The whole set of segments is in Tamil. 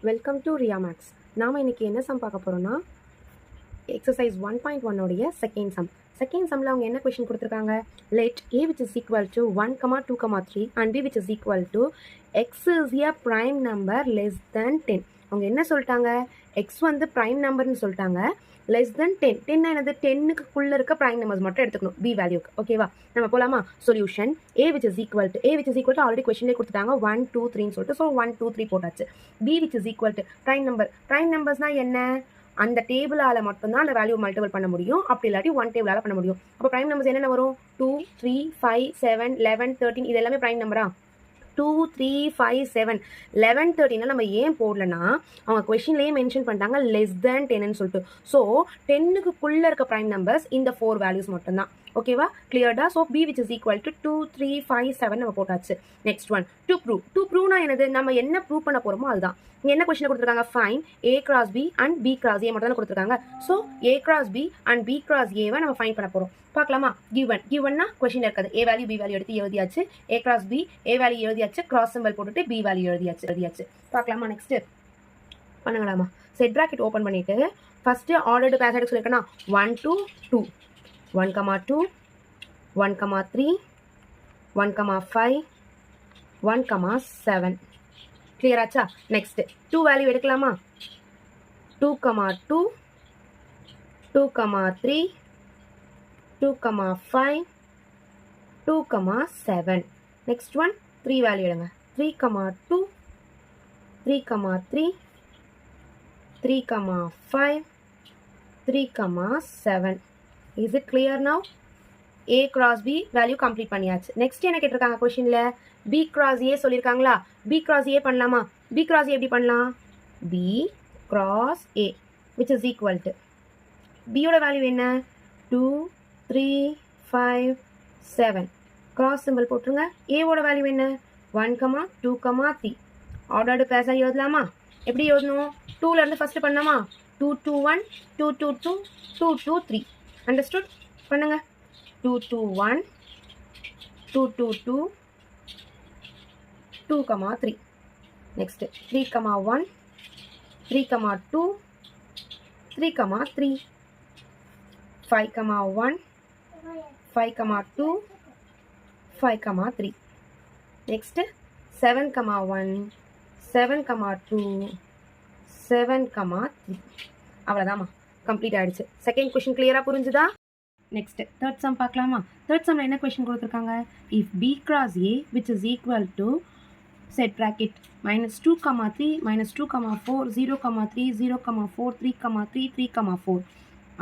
Welcome to Riya maths. நாம் இன்றைக்கி என்ன சம் பார்க்க போகிறோன்னா எக்ஸசைஸ் 1.1 உடைய செகண்ட் சம்மில் அவங்க என்ன கொஷின் கொடுத்துருக்காங்க. Let a which is equal to 1, 2, 3 and b which is equal to x is a prime number less than 10. அவங்க என்ன சொல்லிட்டாங்க, x வந்து ப்ரைம் நம்பர்னு சொல்லிட்டாங்க. Less than 10. 10 என்னது, 10க்குள்ளே இருக்க ப்ரைம் நம்பர்ஸ் மட்டும் எடுத்துக்கணும் b வேல்யூக்கு. ஓகேவா, நம்ம போகலாமா. Solution a which is equal to already கொஸ்டின்லேயே கொடுத்துட்டாங்க 1, 2, 3ன்னு சொல்லிட்டு. ஸோ 1, 2, 3 போட்டாச்சு. b which is equal to prime நம்பர்ஸ்னால் என்ன, அந்த டேபிளால் மட்டும்தான் அந்த வேல்யூ மல்டிபிள் பண்ண முடியும், அப்படி இல்லாட்டி ஒன் டேபிளால் பண்ண முடியும். அப்போ ப்ரைம் நம்பர்ஸ் என்னென்ன வரும், 2, 3, 5, 7, 11, 13. இது எல்லாமே ப்ரைம் நம்பரா. 2, 3, 5, 7, 11, 13 நம்ம ஏன் போடலன்னா அவங்க கொஷின்லேயே மென்ஷன் பண்ணிட்டாங்க லெஸ் தேன் 10ன்னு சொல்லிட்டு. ஸோ 10க்குள்ளே இருக்க ப்ரைம் நம்பர்ஸ் இந்த 4 வேல்யூஸ் மட்டும்தான். ஓகேவா, கிளியர்டா. So b which is equal to 2, 3, 5, 7 நம்ம போட்டாச்சு. நெக்ஸ்ட் ஒன் டு ப்ரூவ்னா என்னது, நம்ம என்ன ப்ரூவ் பண்ண போகிறோமோ அதுதான். இங்கே என்ன கொஸ்டின் கொடுத்துருக்காங்க, fine a cross b and b cross a மட்டும் தான் கொடுத்துருக்காங்க. So a cross b and b cross a வை நம்ம ஃபைன் பண்ண போகிறோம். பார்க்கலாமா. கிவன்னா கொஸ்டின் இருக்காது, a வேல்யூ b வேல்யூ எடுத்து எழுதியாச்சு, a cross b a value எழுதியாச்சு, கிராஸ் சிம்பிள் போட்டுட்டு b வேல்யூ எழுதியாச்சு. பார்க்கலாமா. நெக்ஸ்ட் பண்ணுங்களாமா. செட் ப்ராக்கெட் ஓப்பன் பண்ணிட்டு first ordered Bassett சொல்லியிருக்கேன்னா 1 to 2, 1, 2, 1, 3, 1, 5, 1, 7. Clear ஆச்சா. நெக்ஸ்ட் 2 வேல்யூ எடுக்கலாமா. 2, 2, 2, 3, 2, 5, 2, 7. நெக்ஸ்ட் ஒன் 3 வேல்யூ எடுங்க. 3, 2, 3, 3, 3, 5, 3, 7. Is it clear now? a cross b value complete பண்ணியாச்சு. நெக்ஸ்ட் என்ன கேட்டிருக்காங்க கொஷின்ல, b cross a சொல்லியிருக்காங்களா. b cross a பண்ணலாமா. b cross a எப்படி பண்ணலாம், b cross a which is equal to b யோட வேல்யூ என்ன, 2, 3, 5, 7. கிராஸ் சிம்பிள் போட்டுருங்க. a வோட வேல்யூ என்ன, 1, 2, 3. ஆர்டர்டு பேஸாக எழுதலாமா. எப்படி எழுதணும், 2லேருந்து ஃபஸ்ட்டு பண்ணலாமா. 2, 2, 1, 2, 2, 2, 2, 2, 3. அண்டர்ஸ்டுட். பண்ணுங்க. 2, 2, 1, 2, 2, 2, 2, 3. நெக்ஸ்ட் 3, 1, 3, 2, 3, 3, 5, 1, 5, 2, 5, 3. நெக்ஸ்ட் 7, 1, 7, 2, 7, 3. அவ்வளோதாம்மா, கம்ப்ளீட் ஆகிடுச்சு. செகண்ட் கொஷின் கிளியராக புரிஞ்சுதா. நெக்ஸ்ட் தேர்ட் சம் பார்க்கலாமா. தேர்ட் சம்மில் என்ன கொஷின் கொடுத்துருக்காங்க, if b cross a which is equal to set bracket -2, 3, -2, 4, 0, 3, 0, 4, 3, 3, 3, 4.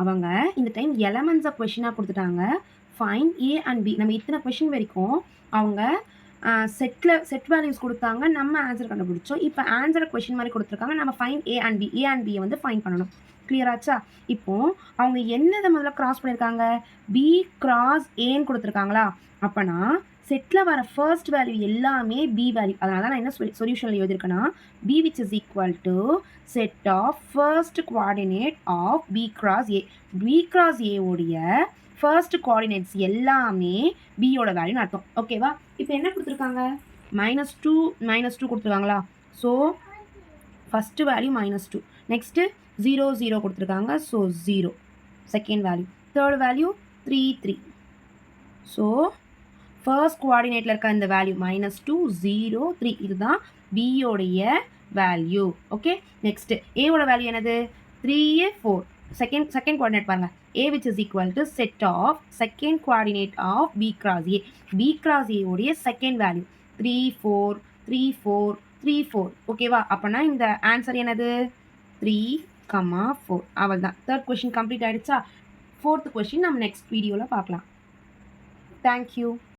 அவங்க இந்த டைம் எலமெண்ட்ஸை கொஷினாக கொடுத்துட்டாங்க. Fine a and b. நம்ம இத்தனை கொஷின் வரைக்கும் அவங்க செட் வேல்யூஸ் கொடுத்தாங்க, நம்ம ஆன்சர் கண்டுபிடிச்சோம். இப்போ ஆன்சரை கொஷின் மாதிரி கொடுத்துருக்காங்க, நம்ம ஃபைன் a and b வந்து ஃபைன் பண்ணணும். கிளியராச்சா. இப்போ அவங்க என்னதை முதல்ல கிராஸ் பண்ணியிருக்காங்க, b cross aன்னு கொடுத்துருக்காங்களா. அப்போனா செட்டில் வர ஃபர்ஸ்ட் வேல்யூ எல்லாமே b வேல்யூ. அதனால தான் நான் என்ன சொல்யூஷனில் எழுதியிருக்கேன்னா b which is equal to set of first coordinate of b cross a. b cross a உடைய ஃபர்ஸ்ட் கோஆர்டினேட்ஸ் எல்லாமே பியோட வேல்யூன்னு அர்த்தம். ஓகேவா. இப்போ என்ன கொடுத்துருக்காங்க, -2 கொடுத்துருக்காங்களா. So first value -2. நெக்ஸ்ட்டு 0, 0 கொடுத்துருக்காங்க. So 0 second value. Third value 3, 3. So first கோஆர்டினேட்டில் இருக்க இந்த வேல்யூ -2, 0, 3. இதுதான் பியோடைய வேல்யூ. ஓகே. நெக்ஸ்ட்டு ஏவோட வேல்யூ என்னது, 3, 4. செகண்ட் கோஆர்டினேட் பாருங்க, a which is equal to set of second coordinate of b cross a. b cross a உடைய செகண்ட் வேல்யூ 3, 4, 3, 4, 3, 4. ஓகேவா. அப்போனா இந்த ஆன்சர் என்னது, 3, 4. அவ்வளோதான். தேர்ட் கொஷின் கம்ப்ளீட் ஆகிடுச்சா. ஃபோர்த் கொஷின் நம்ம நெக்ஸ்ட் வீடியோவில் பார்க்கலாம். தேங்க்யூ.